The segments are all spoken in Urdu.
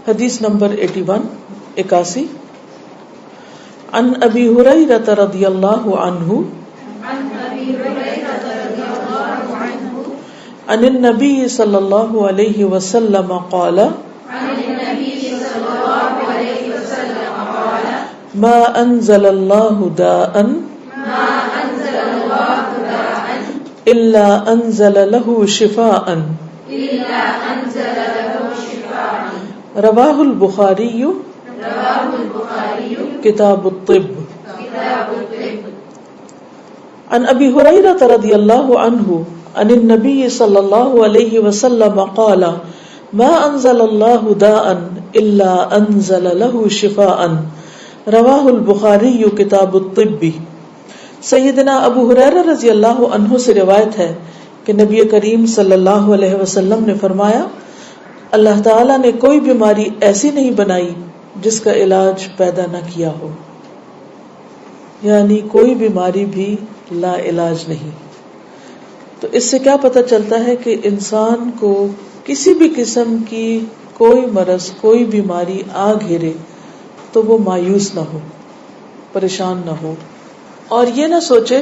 حدیث نمبر 81 عن ابی ہریرہ رضی اللہ عنہ عن النبی صلی اللہ علیہ وسلم قال ما انزل اللہ داء الا انزل له شفاء رواہ البخاری کتاب الطب عن ابی ہریرہ رضی اللہ عنہ عن النبی صلی اللہ علیہ وسلم قال ما انزل اللہ داء الا انزل له شفاء رواہ البخاری کتاب الطب. سیدنا ابو ہریرہ رضی اللہ عنہ سے روایت ہے کہ نبی کریم صلی اللہ علیہ وسلم نے فرمایا اللہ تعالیٰ نے کوئی بیماری ایسی نہیں بنائی جس کا علاج پیدا نہ کیا ہو، یعنی کوئی بیماری بھی لا علاج نہیں. تو اس سے کیا پتہ چلتا ہے کہ انسان کو کسی بھی قسم کی کوئی مرض کوئی بیماری آ گھیرے تو وہ مایوس نہ ہو، پریشان نہ ہو، اور یہ نہ سوچے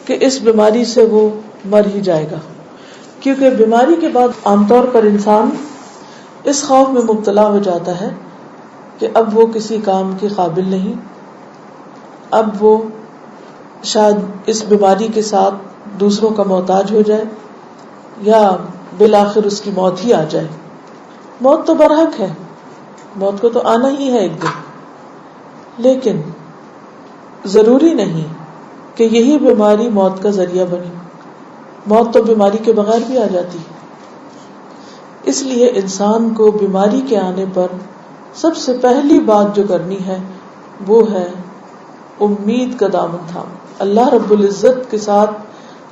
کہ اس بیماری سے وہ مر ہی جائے گا، کیونکہ بیماری کے بعد عام طور پر انسان اس خوف میں مبتلا ہو جاتا ہے کہ اب وہ کسی کام کے قابل نہیں، اب وہ شاید اس بیماری کے ساتھ دوسروں کا محتاج ہو جائے یا بالآخر اس کی موت ہی آ جائے. موت تو برحق ہے، موت کو تو آنا ہی ہے ایک دن، لیکن ضروری نہیں کہ یہی بیماری موت کا ذریعہ بنے. موت تو بیماری کے بغیر بھی آ جاتی ہے. اس لیے انسان کو بیماری کے آنے پر سب سے پہلی بات جو کرنی ہے وہ ہے امید کا دامن تھام، اللہ رب العزت کے ساتھ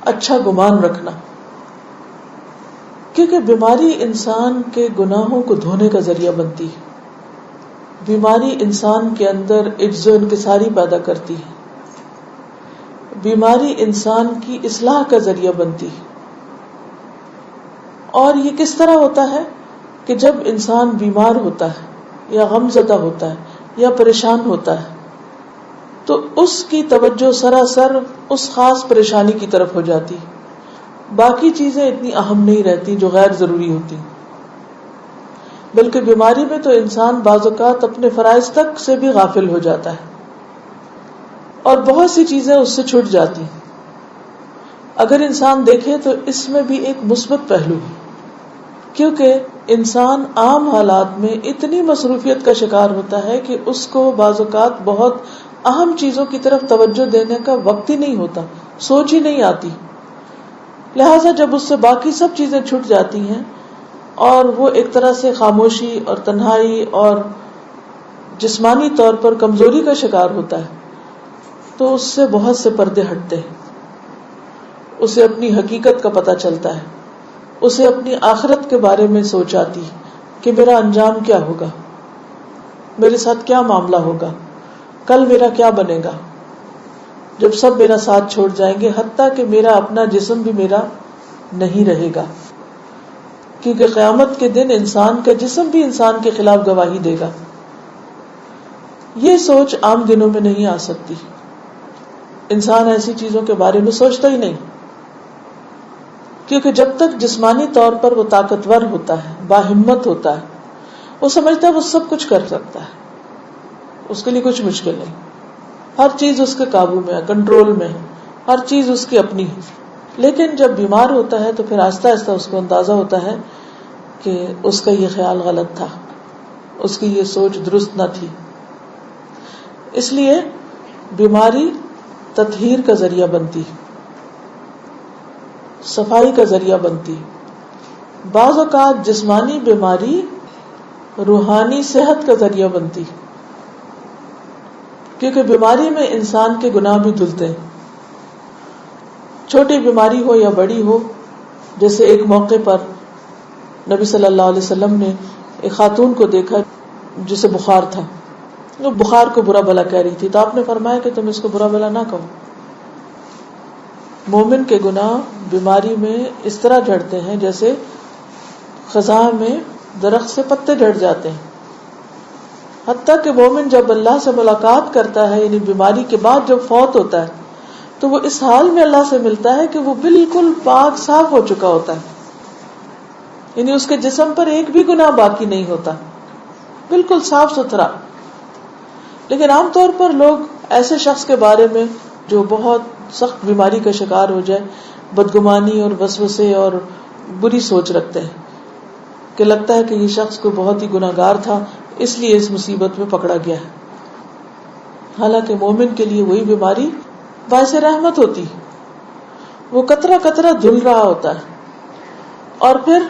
اچھا گمان رکھنا، کیونکہ بیماری انسان کے گناہوں کو دھونے کا ذریعہ بنتی ہے. بیماری انسان کے اندر عجز و انکساری پیدا کرتی ہے، بیماری انسان کی اصلاح کا ذریعہ بنتی ہے. اور یہ کس طرح ہوتا ہے کہ جب انسان بیمار ہوتا ہے یا غم زدہ ہوتا ہے یا پریشان ہوتا ہے تو اس کی توجہ سراسر اس خاص پریشانی کی طرف ہو جاتی، باقی چیزیں اتنی اہم نہیں رہتی جو غیر ضروری ہوتی. بلکہ بیماری میں تو انسان بعض اوقات اپنے فرائض تک سے بھی غافل ہو جاتا ہے اور بہت سی چیزیں اس سے چھوٹ جاتی. اگر انسان دیکھے تو اس میں بھی ایک مثبت پہلو ہے، کیونکہ انسان عام حالات میں اتنی مصروفیت کا شکار ہوتا ہے کہ اس کو بعض اوقات بہت اہم چیزوں کی طرف توجہ دینے کا وقت ہی نہیں ہوتا، سوچ ہی نہیں آتی. لہٰذا جب اس سے باقی سب چیزیں چھٹ جاتی ہیں اور وہ ایک طرح سے خاموشی اور تنہائی اور جسمانی طور پر کمزوری کا شکار ہوتا ہے تو اس سے بہت سے پردے ہٹتے ہیں. اسے اپنی حقیقت کا پتہ چلتا ہے، اسے اپنی آخرت کے بارے میں سوچ آتی کہ میرا انجام کیا ہوگا، میرے ساتھ کیا معاملہ ہوگا، کل میرا کیا بنے گا جب سب میرا ساتھ چھوڑ جائیں گے، حتیٰ کہ میرا اپنا جسم بھی میرا نہیں رہے گا، کیونکہ قیامت کے دن انسان کا جسم بھی انسان کے خلاف گواہی دے گا. یہ سوچ عام دنوں میں نہیں آ سکتی. انسان ایسی چیزوں کے بارے میں سوچتا ہی نہیں، کیونکہ جب تک جسمانی طور پر وہ طاقتور ہوتا ہے، باہمت ہوتا ہے، وہ سمجھتا ہے وہ سب کچھ کر سکتا ہے، اس کے لیے کچھ مشکل نہیں، ہر چیز اس کے قابو میں ہے، کنٹرول میں ہے، ہر چیز اس کی اپنی ہے. لیکن جب بیمار ہوتا ہے تو پھر آہستہ آہستہ اس کو اندازہ ہوتا ہے کہ اس کا یہ خیال غلط تھا، اس کی یہ سوچ درست نہ تھی. اس لیے بیماری تطہیر کا ذریعہ بنتی، صفائی کا ذریعہ بنتی. بعض اوقات جسمانی بیماری روحانی صحت کا ذریعہ بنتی، کیونکہ بیماری میں انسان کے گناہ بھی دھلتے ہیں، چھوٹی بیماری ہو یا بڑی ہو. جیسے ایک موقع پر نبی صلی اللہ علیہ وسلم نے ایک خاتون کو دیکھا جسے بخار تھا، وہ بخار کو برا بھلا کہہ رہی تھی، تو آپ نے فرمایا کہ تم اس کو برا بھلا نہ کہو. مومن کے گناہ بیماری میں اس طرح جھڑتے ہیں جیسے خزاں میں درخت سے پتے جھڑ جاتے ہیں. حتیٰ کہ مومن جب اللہ سے ملاقات کرتا ہے یعنی بیماری کے بعد جب فوت ہوتا ہے تو وہ اس حال میں اللہ سے ملتا ہے کہ وہ بالکل پاک صاف ہو چکا ہوتا ہے، یعنی اس کے جسم پر ایک بھی گناہ باقی نہیں ہوتا، بالکل صاف ستھرا. لیکن عام طور پر لوگ ایسے شخص کے بارے میں جو بہت سخت بیماری کا شکار ہو جائے بدگمانی اور وسوسے اور بری سوچ رکھتے ہیں کہ لگتا ہے کہ یہ شخص کو بہت ہی گناہگار تھا اس لیے اس مصیبت میں پکڑا گیا ہے. حالانکہ مومن کے لیے وہی بیماری باعث رحمت ہوتی، وہ قطرہ قطرہ دھل رہا ہوتا ہے، اور پھر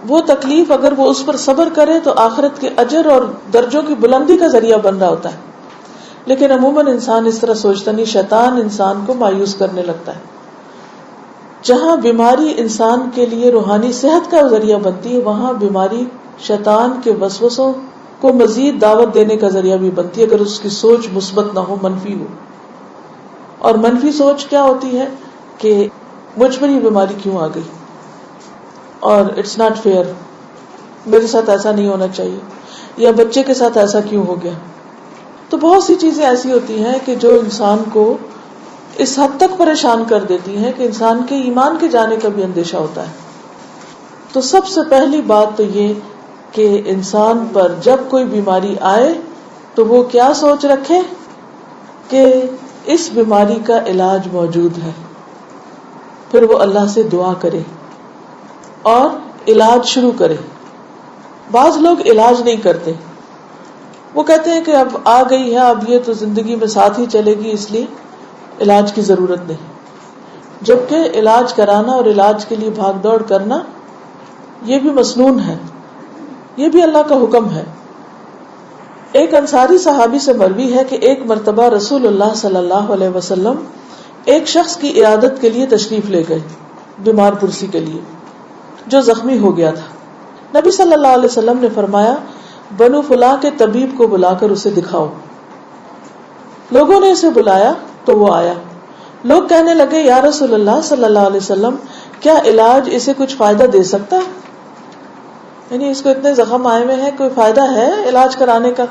وہ تکلیف اگر وہ اس پر صبر کرے تو آخرت کے اجر اور درجوں کی بلندی کا ذریعہ بن رہا ہوتا ہے. لیکن عموماً انسان اس طرح سوچتا نہیں، شیطان انسان کو مایوس کرنے لگتا ہے. جہاں بیماری انسان کے لیے روحانی صحت کا ذریعہ بنتی ہے وہاں بیماری شیطان کے وسوسوں کو مزید دعوت دینے کا ذریعہ بھی بنتی ہے اگر اس کی سوچ مثبت نہ ہو، منفی ہو. اور منفی سوچ کیا ہوتی ہے کہ مجھ پر یہ بیماری کیوں آ گئی، اور اٹس ناٹ فیئر، میرے ساتھ ایسا نہیں ہونا چاہیے، یا بچے کے ساتھ ایسا کیوں ہو گیا. تو بہت سی چیزیں ایسی ہوتی ہیں کہ جو انسان کو اس حد تک پریشان کر دیتی ہیں کہ انسان کے ایمان کے جانے کا بھی اندیشہ ہوتا ہے. تو سب سے پہلی بات تو یہ کہ انسان پر جب کوئی بیماری آئے تو وہ کیا سوچ رکھے کہ اس بیماری کا علاج موجود ہے. پھر وہ اللہ سے دعا کرے اور علاج شروع کرے. بعض لوگ علاج نہیں کرتے، وہ کہتے ہیں کہ اب آ گئی ہے، اب یہ تو زندگی میں ساتھ ہی چلے گی، اس لیے علاج کی ضرورت نہیں. جبکہ علاج کرانا اور علاج کے لیے بھاگ دوڑ کرنا یہ بھی مسنون ہے، یہ بھی اللہ کا حکم ہے. ایک انصاری صحابی سے مروی ہے کہ ایک مرتبہ رسول اللہ صلی اللہ علیہ وسلم ایک شخص کی عیادت کے لیے تشریف لے گئے، بیمار پرسی کے لیے، جو زخمی ہو گیا تھا. نبی صلی اللہ علیہ وسلم نے فرمایا بنو فلاں کے طبیب کو بلا کر اسے دکھاؤ. لوگوں نے اسے بلایا تو وہ آیا. لوگ کہنے لگے یا رسول اللہ صلی اللہ علیہ وسلم کیا علاج اسے کچھ فائدہ دے سکتا ہے، یعنی اس کو اتنے زخم آئے ہوئے ہیں، کوئی فائدہ ہے علاج کرانے کا؟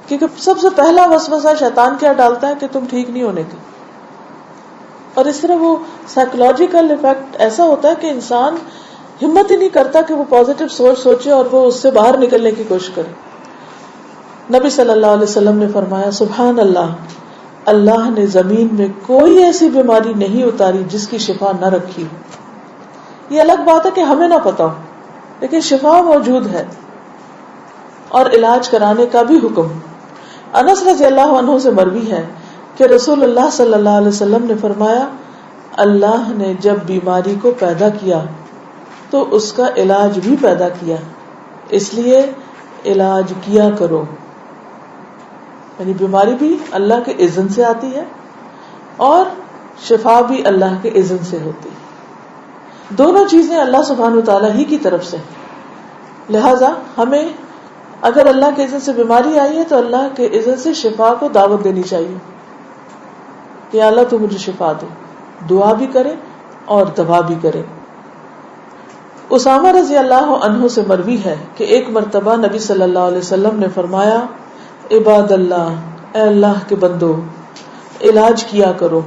کیونکہ سب سے پہلا وسوسہ شیطان کیا ڈالتا ہے کہ تم ٹھیک نہیں ہونے کے. اور اس طرح وہ سائیکولوجیکل ایفیکٹ ایسا ہوتا ہے کہ انسان ہمت ہی نہیں کرتا کہ وہ پازیٹو سوچ سوچے اور وہ اس سے باہر نکلنے کی کوشش کرے. نبی صلی اللہ علیہ وسلم نے فرمایا سبحان اللہ، اللہ نے زمین میں کوئی ایسی بیماری نہیں اتاری جس کی شفا نہ رکھی ہو. یہ الگ بات ہے کہ ہمیں نہ پتا ہو، لیکن شفا موجود ہے اور علاج کرانے کا بھی حکم. انس رضی اللہ عنہ سے مروی ہے کہ رسول اللہ صلی اللہ علیہ وسلم نے فرمایا اللہ نے جب بیماری کو پیدا کیا تو اس کا علاج بھی پیدا کیا، اس لیے علاج کیا کرو. یعنی بیماری بھی اللہ کے اذن سے آتی ہے اور شفا بھی اللہ کے اذن سے ہوتی ہے. دونوں چیزیں اللہ سبحانہ وتعالی ہی کی طرف سے. لہذا ہمیں اگر اللہ کے اذن سے بیماری آئی ہے تو اللہ کے اذن سے شفا کو دعوت دینی چاہیے کہ اللہ تو مجھے شفا دے، دعا بھی کرے اور دوا بھی کرے. اسامہ رضی اللہ عنہ سے مروی ہے کہ ایک مرتبہ نبی صلی اللہ علیہ وسلم نے فرمایا عباد اللہ، اے اللہ کے بندو، علاج کیا کرو،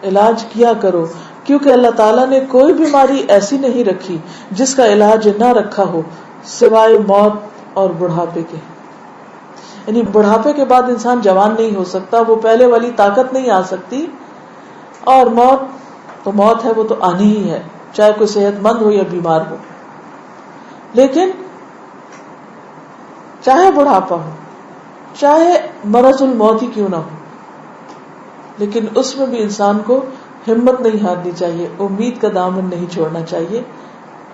علاج کیا کرو، کیونکہ اللہ تعالیٰ نے کوئی بیماری ایسی نہیں رکھی جس کا علاج نہ رکھا ہو سوائے موت اور بڑھاپے کے. یعنی بڑھاپے کے بعد انسان جوان نہیں ہو سکتا، وہ پہلے والی طاقت نہیں آ سکتی، اور موت تو موت ہے، وہ تو آنی ہی ہے، چاہے کوئی صحت مند ہو یا بیمار ہو. لیکن چاہے بڑھاپا ہو، چاہے مرض الموت ہی کیوں نہ ہو، لیکن اس میں بھی انسان کو ہمت نہیں ہارنی چاہیے، امید کا دامن نہیں چھوڑنا چاہیے.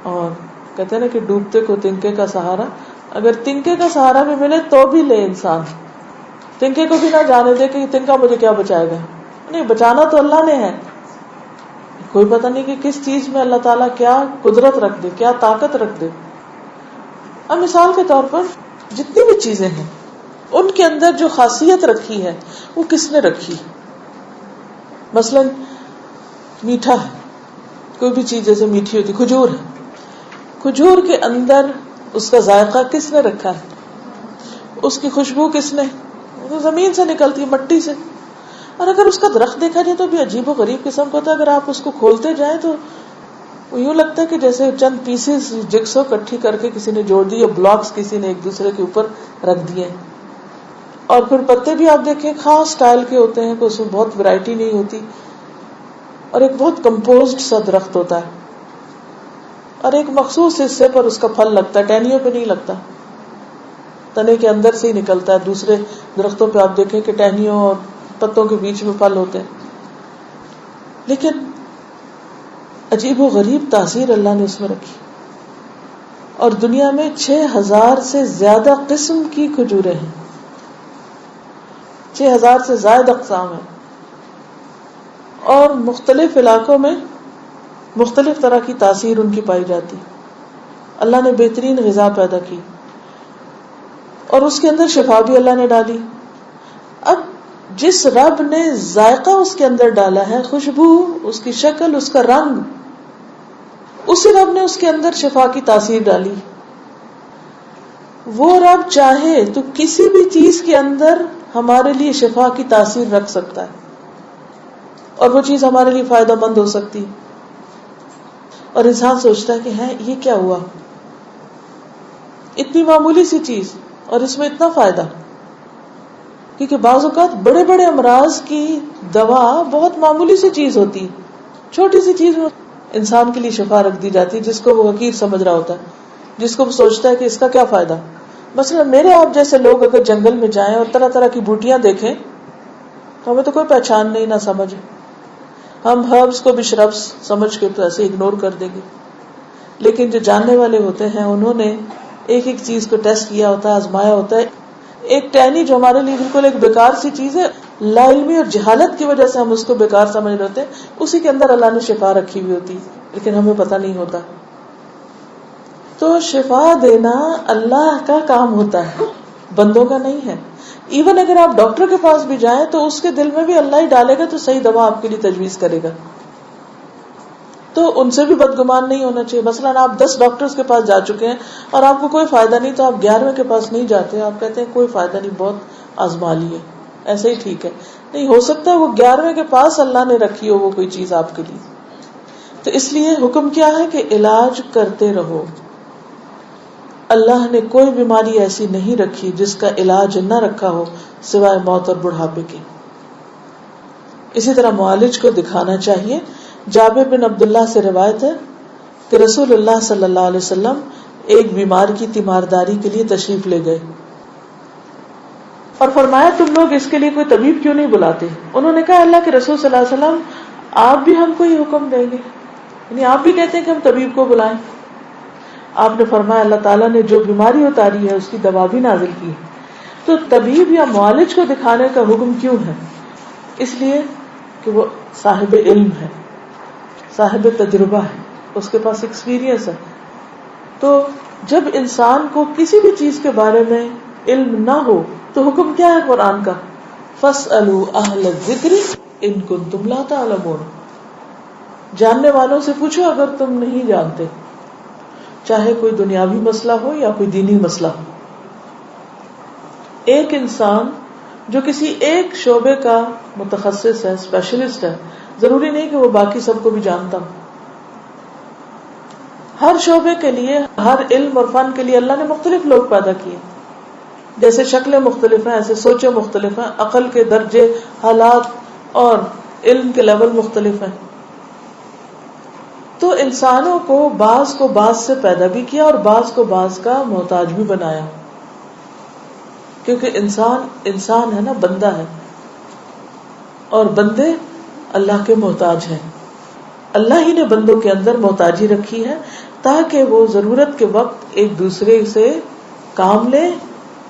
اور کہتے ہیں نا کہ ڈوبتے کو تنکے کا سہارا، اگر تنکے کا سہارا بھی ملے تو بھی لے انسان، تنکے کو بھی نہ جانے دے کہ تنکا مجھے کیا بچائے گا. نہیں، بچانا تو اللہ نے ہے. کوئی پتہ نہیں کہ کس چیز میں اللہ تعالیٰ کیا قدرت رکھ دے، کیا طاقت رکھ دے. اب مثال کے طور پر جتنی بھی چیزیں ہیں ان کے اندر جو خاصیت رکھی ہے وہ کس نے رکھی؟ مثلا میٹھا ہے، کوئی بھی چیز جیسے میٹھی ہوتی، کھجور ہے، کھجور کے اندر اس کا ذائقہ کس نے رکھا ہے؟ اس کی خوشبو کس نے؟ تو زمین سے نکلتی ہے، مٹی سے. اور اگر اس کا درخت دیکھا جائے تو بھی عجیب و غریب قسم کا ہوتا ہے. اگر آپ اس کو کھولتے جائیں تو یوں لگتا ہے کہ جیسے چند پیسز جگسو کٹھی کر کے کسی نے جوڑ دی، یا بلاکس کسی نے ایک دوسرے کے اوپر رکھ دیے. اور پھر پتے بھی آپ دیکھیں خاص سٹائل کے ہوتے ہیں کہ اس میں بہت ویرائٹی نہیں ہوتی، اور ایک بہت کمپوزڈ سا درخت ہوتا ہے، اور ایک مخصوص حصے پر اس کا پھل لگتا ہے، ٹہنیوں پہ نہیں لگتا، تنے کے اندر سے ہی نکلتا ہے. دوسرے درختوں پہ آپ دیکھیں کہ ٹہنیوں اور پتوں کے بیچ میں پھل ہوتے ہیں. لیکن عجیب و غریب تاثیر اللہ نے اس میں رکھی. اور دنیا میں 6000 سے زیادہ قسم کی کھجوریں ہیں، 6000 سے زائد اقسام ہیں، اور مختلف علاقوں میں مختلف طرح کی تاثیر ان کی پائی جاتی. اللہ نے بہترین غذا پیدا کی اور اس کے اندر شفا بھی اللہ نے ڈالی. اب جس رب نے ذائقہ اس کے اندر ڈالا ہے، خوشبو، اس کی شکل، اس کا رنگ، اسی رب نے اس کے اندر شفا کی تاثیر ڈالی. وہ رب چاہے تو کسی بھی چیز کے اندر ہمارے لیے شفا کی تاثیر رکھ سکتا ہے، اور وہ چیز ہمارے لیے فائدہ مند ہو سکتی. اور انسان سوچتا ہے کہ ہے یہ کیا ہوا، اتنی معمولی سی چیز اور اس میں اتنا فائدہ. کیونکہ بعض اوقات بڑے بڑے امراض کی دوا بہت معمولی سی چیز ہوتی، چھوٹی سی چیز میں انسان کے لیے شفا رکھ دی جاتی ہے، جس کو وہ حقیر سمجھ رہا ہوتا ہے، جس کو وہ سوچتا ہے کہ اس کا کیا فائدہ. مثلا میرے آپ جیسے لوگ اگر جنگل میں جائیں اور طرح طرح کی بوٹیاں دیکھیں تو ہمیں تو کوئی پہچان نہیں، نہ سمجھ، ہم ہربس کو بھی شربس سمجھ کے تو ایسے اگنور کر دیں گے. لیکن جو جاننے والے ہوتے ہیں انہوں نے ایک ایک چیز کو ٹیسٹ کیا ہوتا ہے، آزمایا ہوتا ہے. ایک ٹہنی جو ہمارے لیے بالکل ایک بیکار سی چیز ہے، لا علمی اور جہالت کی وجہ سے ہم اس کو بیکار سمجھ رہے ہوتے ہیں، اسی کے اندر اللہ نے شفا رکھی ہوئی ہوتی، لیکن ہمیں پتہ نہیں ہوتا. تو شفا دینا اللہ کا کام ہوتا ہے، بندوں کا نہیں ہے. ایون اگر آپ ڈاکٹر کے پاس بھی جائیں تو اس کے دل میں بھی اللہ ہی ڈالے گا تو صحیح دوا آپ کے لیے تجویز کرے گا. تو ان سے بھی بدگمان نہیں ہونا چاہیے. مثلا آپ 10 ڈاکٹرز کے پاس جا چکے ہیں اور آپ کو کوئی فائدہ نہیں، تو آپ 11ویں کے پاس نہیں جاتے، آپ کہتے ہیں کوئی فائدہ نہیں، بہت آزما لیے، ایسے ہی ٹھیک ہے. نہیں، ہو سکتا ہے وہ 11ویں کے پاس اللہ نے رکھی ہو وہ کوئی چیز آپ کے لیے. تو اس لیے حکم کیا ہے کہ علاج کرتے رہو. اللہ نے کوئی بیماری ایسی نہیں رکھی جس کا علاج نہ رکھا ہو سوائے موت اور بڑھاپے کی. اسی طرح معالج کو دکھانا چاہیے. جابر بن عبداللہ سے روایت ہے کہ رسول اللہ صلی اللہ علیہ وسلم ایک بیمار کی تیمارداری کے لیے تشریف لے گئے اور فرمایا تم لوگ اس کے لیے کوئی طبیب کیوں نہیں بلاتے؟ انہوں نے کہا اللہ کے رسول صلی اللہ علیہ وسلم آپ بھی ہم کو یہ حکم دیں گے، یعنی آپ بھی کہتے ہیں کہ ہم طبیب کو بلائیں. آپ نے فرمایا اللہ تعالیٰ نے جو بیماری اتاری ہے اس کی دوا بھی نازل کی. تو طبیب یا معالج کو دکھانے کا حکم کیوں ہے؟ اس لیے کہ وہ صاحب علم ہے، صاحب تجربہ ہے، اس کے پاس ایکسپیرینس ہے. تو جب انسان کو کسی بھی چیز کے بارے میں علم نہ ہو تو حکم کیا ہے قرآن کا؟ فَاسْأَلُوا أَهْلَ الذِّكْرِ إِن كُنتُمْ لَا تَعْلَمُونَ. جاننے والوں سے پوچھو اگر تم نہیں جانتے، چاہے کوئی دنیاوی مسئلہ ہو یا کوئی دینی مسئلہ ہو. ایک انسان جو کسی ایک شعبے کا متخصص ہے، اسپیشلسٹ ہے، ضروری نہیں کہ وہ باقی سب کو بھی جانتا ہو. ہر شعبے کے لیے، ہر علم اور فن کے لیے اللہ نے مختلف لوگ پیدا کیے. جیسے شکلیں مختلف ہیں ایسے سوچیں مختلف ہیں، عقل کے درجے، حالات اور علم کے لیول مختلف ہیں. تو انسانوں کو بعض سے پیدا بھی کیا اور بعض کو بعض کا محتاج بھی بنایا، کیونکہ انسان ہے نا، بندہ ہے، اور بندے اللہ کے محتاج ہیں. اللہ ہی نے بندوں کے اندر محتاجی رکھی ہے تاکہ وہ ضرورت کے وقت ایک دوسرے سے کام لیں.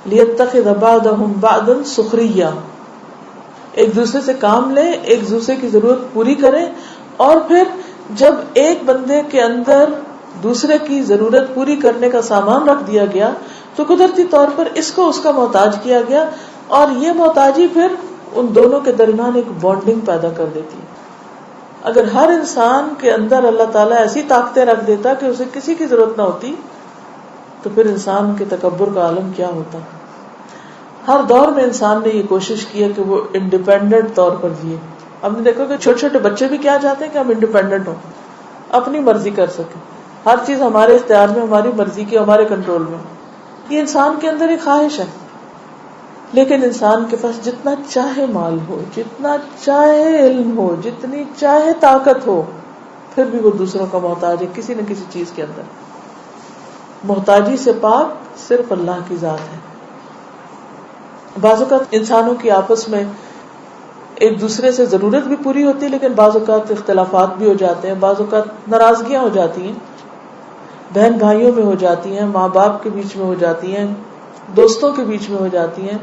لِيَتَّخِذَ بَعْضُهُمْ بَعْضًا سُخْرِيًّا، ایک دوسرے سے کام لیں، ایک دوسرے کی ضرورت پوری کریں. اور پھر جب ایک بندے کے اندر دوسرے کی ضرورت پوری کرنے کا سامان رکھ دیا گیا تو قدرتی طور پر اس کو اس کا محتاج کیا گیا، اور یہ محتاجی پھر ان دونوں کے درمیان ایک بانڈنگ پیدا کر دیتی ہے. اگر ہر انسان کے اندر اللہ تعالیٰ ایسی طاقتیں رکھ دیتا کہ اسے کسی کی ضرورت نہ ہوتی تو پھر انسان کے تکبر کا عالم کیا ہوتا. ہر دور میں انسان نے یہ کوشش کی ہے کہ وہ انڈیپینڈنٹ طور پر جیے. ہم نے دیکھا کہ چھوٹے چھوٹے بچے بھی کیا چاہتے ہیں کہ ہم انڈیپینڈنٹ ہوں, اپنی مرضی کر سکیں, ہر چیز ہمارے اختیار میں, ہماری مرضی کی, ہمارے کنٹرول میں. یہ انسان کے اندر ایک خواہش ہے. لیکن انسان کے پاس جتنا چاہے مال ہو, جتنا چاہے علم ہو, جتنی چاہے طاقت ہو, پھر بھی وہ دوسروں کا محتاج ہے کسی نہ کسی چیز کے اندر. محتاجی سے پاک صرف اللہ کی ذات ہے. بعض اوقات انسانوں کی آپس میں ایک دوسرے سے ضرورت بھی پوری ہوتی ہے, لیکن بعض اوقات اختلافات بھی ہو جاتے ہیں, بعض اوقات ناراضگیاں ہو جاتی ہیں, بہن بھائیوں میں ہو جاتی ہیں, ماں باپ کے بیچ میں ہو جاتی ہیں, دوستوں کے بیچ میں ہو جاتی ہیں,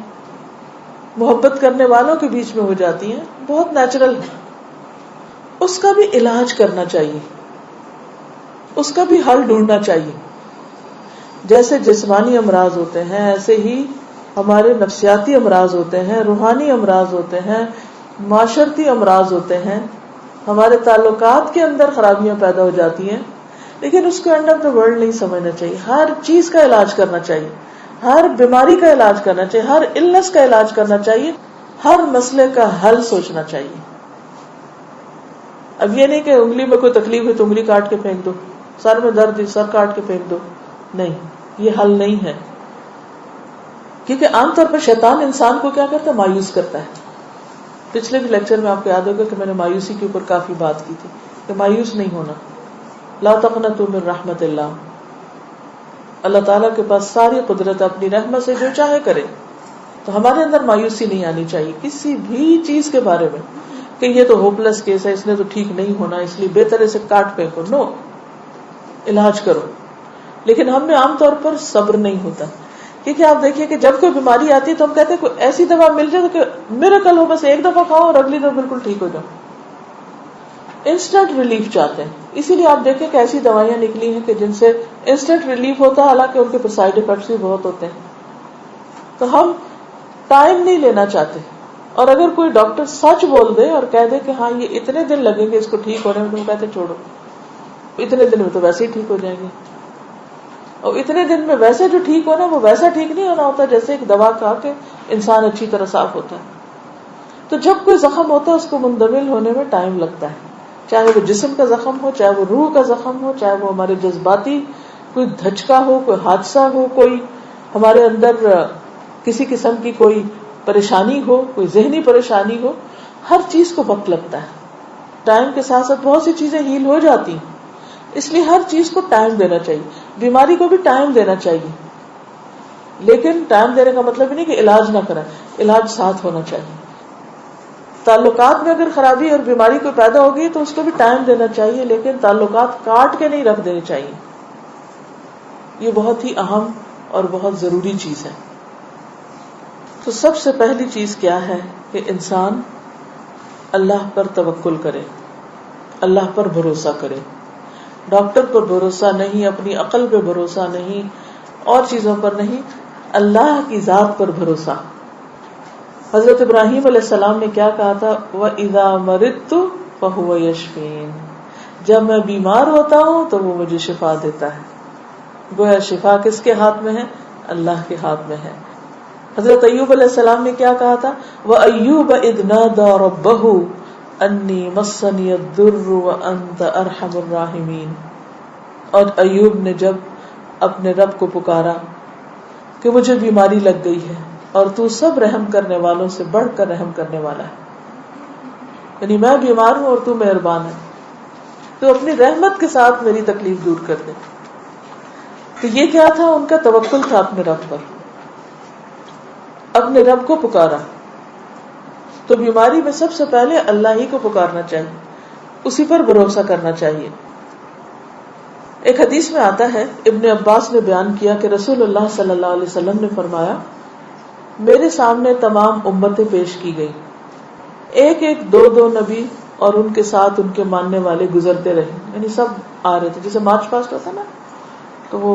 محبت کرنے والوں کے بیچ میں ہو جاتی ہیں. بہت نیچرل ہے. اس کا بھی علاج کرنا چاہیے, اس کا بھی حل ڈھونڈنا چاہیے. جیسے جسمانی امراض ہوتے ہیں ایسے ہی ہمارے نفسیاتی امراض ہوتے ہیں, روحانی امراض ہوتے ہیں, معاشرتی امراض ہوتے ہیں, ہمارے تعلقات کے اندر خرابیاں پیدا ہو جاتی ہیں. لیکن اس کو اینڈ آف دا ورلڈ نہیں سمجھنا چاہیے. ہر چیز کا علاج کرنا چاہیے, ہر بیماری کا علاج کرنا چاہیے, ہر النس کا علاج کرنا چاہیے, ہر مسئلے کا حل سوچنا چاہیے. اب یہ نہیں کہ انگلی میں کوئی تکلیف ہے تو انگلی کاٹ کے پھینک دو, سر میں درد ہے سر کاٹ کے پھینک دو. نہیں, یہ حل نہیں ہے. کیونکہ عام طور پر شیطان انسان کو کیا کرتا ہے, مایوس کرتا ہے. پچھلے بھی لیکچر میں آپ کو یاد ہوگا کہ میں نے مایوسی کے اوپر کافی بات کی تھی کہ مایوس نہیں ہونا. لا تقنطوا من رحمت اللہ. اللہ تعالیٰ کے پاس ساری قدرت, اپنی رحمت سے جو چاہے کرے. تو ہمارے اندر مایوسی نہیں آنی چاہیے کسی بھی چیز کے بارے میں کہ یہ تو ہوپلس کیس ہے, اس نے تو ٹھیک نہیں ہونا, اس لیے بے طرح سے کاٹ پھینکو. نو, علاج کرو. لیکن ہم میں عام طور پر صبر نہیں ہوتا. کیونکہ آپ دیکھیے کہ جب کوئی بیماری آتی ہے تو ہم کہتے ہیں کوئی ایسی دوا مل جائے کہ میریکل ہو, بس ایک دفعہ کھاؤ اور اگلی دفعہ بالکل ٹھیک ہو جاؤ. انسٹنٹ ریلیف چاہتے ہیں. اسی لیے آپ دیکھیں کہ ایسی دوائیاں نکلی ہیں کہ جن سے انسٹنٹ ریلیف ہوتا ہے, حالانکہ ان کے سائڈ افیکٹس بھی بہت ہوتے ہیں. تو ہم ٹائم نہیں لینا چاہتے. اور اگر کوئی ڈاکٹر سچ بول دے اور کہہ دے کہ ہاں یہ اتنے دن لگیں گے اس کو ٹھیک ہونے میں, تو ہم کہتے چھوڑو, اتنے دن میں تو ویسے ہی ٹھیک ہو جائیں گے. اور اتنے دن میں ویسے جو ٹھیک ہونا وہ ویسا ٹھیک نہیں ہونا ہوتا جیسے ایک دوا کھا کے انسان اچھی طرح صاف ہوتا ہے. تو جب کوئی زخم ہوتا ہے اس کو مندمل ہونے میں ٹائم لگتا ہے, چاہے وہ جسم کا زخم ہو, چاہے وہ روح کا زخم ہو, چاہے وہ ہمارے جذباتی کوئی دھچکا ہو, کوئی حادثہ ہو, کوئی ہمارے اندر کسی قسم کی کوئی پریشانی ہو, کوئی ذہنی پریشانی ہو. ہر چیز کو وقت لگتا ہے. ٹائم کے ساتھ ساتھ بہت سی چیزیں ہیل ہو جاتی ہیں, اس لیے ہر چیز کو ٹائم دینا چاہیے. بیماری کو بھی ٹائم دینا چاہیے, لیکن ٹائم دینے کا مطلب نہیں کہ علاج نہ کریں, علاج ساتھ ہونا چاہیے. تعلقات میں اگر خرابی اور بیماری کوئی پیدا ہوگی تو اس کو بھی ٹائم دینا چاہیے, لیکن تعلقات کاٹ کے نہیں رکھ دینے چاہیے. یہ بہت ہی اہم اور بہت ضروری چیز ہے. تو سب سے پہلی چیز کیا ہے کہ انسان اللہ پر توکل کرے, اللہ پر بھروسہ کرے. ڈاکٹر پر بھروسہ نہیں, اپنی عقل پہ بھروسہ نہیں, اور چیزوں پر نہیں, اللہ کی ذات پر بھروسہ. حضرت ابراہیم علیہ السلام نے کیا کہا تھا, وَإِذَا مَرِضْتُ فَهُوَ يَشْفِينِ. جب میں بیمار ہوتا ہوں تو وہ مجھے شفا دیتا ہے. گویا شفا کس کے ہاتھ میں ہے, اللہ کے ہاتھ میں ہے. حضرت ایوب علیہ السلام نے کیا کہا تھا, وَأَيُّوبَ إِذْ نَادَى رَبَّهُ أَنِّي مَسَّنِيَ الضُّرُّ وَأَنْتَ أَرْحَمُ الرَّاحِمِينَ. اور ایوب نے جب اپنے رب کو پکارا کہ مجھے بیماری لگ گئی ہے اور تو سب رحم کرنے والوں سے بڑھ کر رحم کرنے والا ہے, یعنی میں بیمار ہوں اور تو مہربان ہے, تو اپنی رحمت کے ساتھ میری تکلیف دور کر دے. تو یہ کیا تھا, ان کا توکل تھا اپنے رب پر, اپنے رب کو پکارا. تو بیماری میں سب سے پہلے اللہ ہی کو پکارنا چاہیے, اسی پر بھروسہ کرنا چاہیے. ایک حدیث میں آتا ہے, ابن عباس نے بیان کیا کہ رسول اللہ صلی اللہ علیہ وسلم نے فرمایا, میرے سامنے تمام امتیں پیش کی گئی, ایک ایک دو دو نبی اور ان کے ساتھ ان کے ماننے والے گزرتے رہے, یعنی سب آ رہے تھے. جیسے مارچ پاسٹ ہوتا نا, تو وہ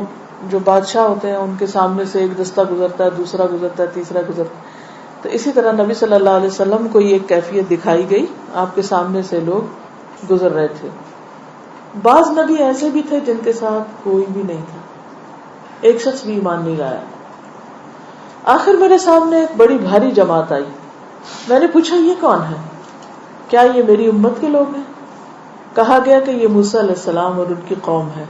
جو بادشاہ ہوتے ہیں ان کے سامنے سے ایک دستہ گزرتا ہے, دوسرا گزرتا ہے, تیسرا گزرتا ہے. تو اسی طرح نبی صلی اللہ علیہ وسلم کو یہ ایک کیفیت دکھائی گئی, آپ کے سامنے سے لوگ گزر رہے تھے. بعض نبی ایسے بھی تھے جن کے ساتھ کوئی بھی نہیں تھا, ایک شخص بھی ایمان نہیں لایا. آخر میرے سامنے ایک بڑی بھاری جماعت آئی. میں نے پوچھا یہ کون ہے؟ کیا یہ میری امت کے لوگ ہیں؟ کہا گیا کہ یہ موسیٰ علیہ السلام اور ان کی قوم ہے.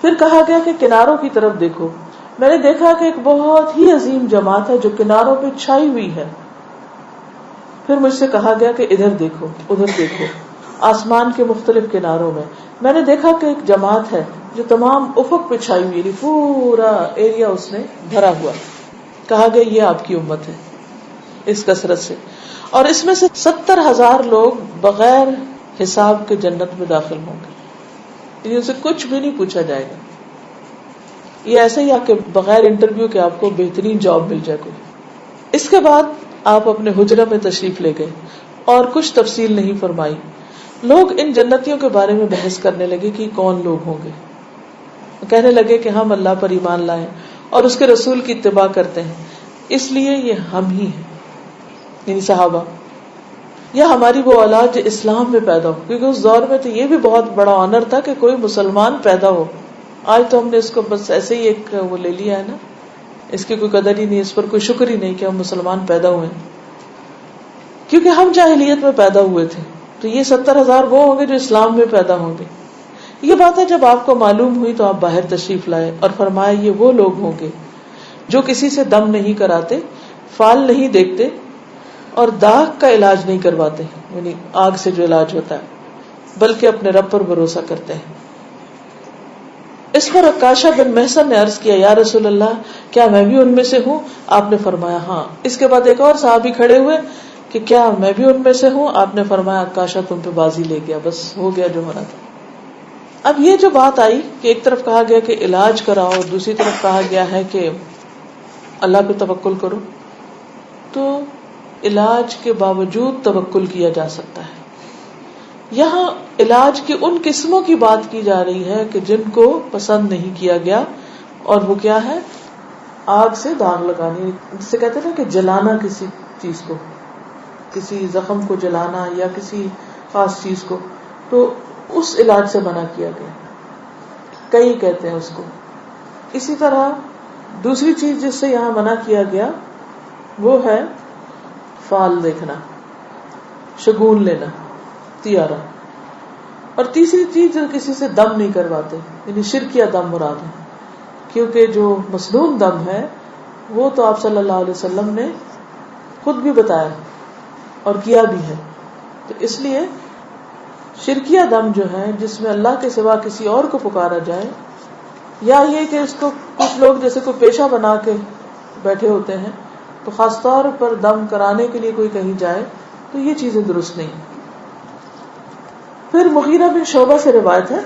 پھر کہا گیا کہ کناروں کی طرف دیکھو. میں نے دیکھا کہ ایک بہت ہی عظیم جماعت ہے جو کناروں پہ چھائی ہوئی ہے. پھر مجھ سے کہا گیا کہ ادھر دیکھو ادھر دیکھو. آسمان کے مختلف کناروں میں نے دیکھا کہ ایک جماعت ہے جو تمام افق پہ چھائی ہوئی، پورا ایریا اس نے بھرا ہوا. کہا گیا یہ آپ کی امت ہے اس کثرت سے، اور اس میں سے 70,000 لوگ بغیر حساب کے جنت میں داخل ہوں گے. ان سے کچھ بھی نہیں پوچھا جائے گا. یہ ایسا ہی کہ بغیر انٹرویو کے آپ کو بہترین جاب مل جائے کوئی. اس کے بعد آپ اپنے حجرہ میں تشریف لے گئے اور کچھ تفصیل نہیں فرمائی. لوگ ان جنتیوں کے بارے میں بحث کرنے لگے کہ کون لوگ ہوں گے. کہنے لگے کہ ہم اللہ پر ایمان لائے اور اس کے رسول کی اتباع کرتے ہیں، اس لیے یہ ہم ہی ہیں، یعنی صحابہ، یا ہماری وہ اولاد جو اسلام میں پیدا ہو. کیونکہ اس دور میں تو یہ بھی بہت بڑا آنر تھا کہ کوئی مسلمان پیدا ہو. آج تو ہم نے اس کو بس ایسے ہی ایک وہ لے لیا ہے نا، اس کی کوئی قدر ہی نہیں، اس پر کوئی شکر ہی نہیں کہ ہم مسلمان پیدا ہوئے. کیونکہ ہم جاہلیت میں پیدا ہوئے تھے، تو یہ 70,000 وہ ہوں گے جو اسلام میں پیدا ہوں گے. یہ باتیں جب آپ کو معلوم ہوئی تو آپ باہر تشریف لائے اور فرمایا یہ وہ لوگ ہوں گے جو کسی سے دم نہیں کراتے، فال نہیں دیکھتے اور داغ کا علاج نہیں کرواتے، یعنی آگ سے جو علاج ہوتا ہے، بلکہ اپنے رب پر بھروسہ کرتے ہیں. اس پر عکاشہ بن محصن نے عرض کیا یا رسول اللہ کیا میں بھی ان میں سے ہوں؟ آپ نے فرمایا ہاں. اس کے بعد ایک اور صحابی کھڑے ہوئے کہ کیا میں بھی ان میں سے ہوں؟ آپ نے فرمایا عکاشہ تم پہ بازی لے گیا، بس ہو گیا جو ہونا تھا. اب یہ جو بات آئی کہ ایک طرف کہا گیا کہ علاج کراؤ، دوسری طرف کہا گیا ہے کہ اللہ پہ توکل کرو، تو علاج کے باوجود توکل کیا جا سکتا ہے. یہاں علاج کی ان قسموں کی بات کی جا رہی ہے کہ جن کو پسند نہیں کیا گیا، اور وہ کیا ہے؟ آگ سے داغ لگانی، جسے کہتے ہیں کہ جلانا کسی چیز کو، کسی زخم کو جلانا یا کسی خاص چیز کو، تو اس علاج سے منع کیا گیا. کئی کہتے ہیں اس کو. اسی طرح دوسری چیز جس سے یہاں منع کیا گیا وہ ہے فال دیکھنا، شگون لینا، تیارہ. اور تیسری چیز جو کسی سے دم نہیں کرواتے، یعنی شرکیہ دم مراد ہے، کیونکہ جو مسنون دم ہے وہ تو آپ صلی اللہ علیہ وسلم نے خود بھی بتایا اور کیا بھی ہے. تو اس لیے شرکیہ دم جو ہے جس میں اللہ کے سوا کسی اور کو پکارا جائے، یا یہ کہ اس کو کچھ لوگ جیسے کوئی پیشہ بنا کے بیٹھے ہوتے ہیں تو خاص طور پر دم کرانے کے لیے کوئی کہیں جائے، تو یہ چیزیں درست نہیں. پھر مغیرہ بن شعبہ سے روایت ہے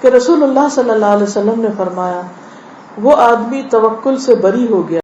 کہ رسول اللہ صلی اللہ علیہ وسلم نے فرمایا وہ آدمی توکل سے بری ہو گیا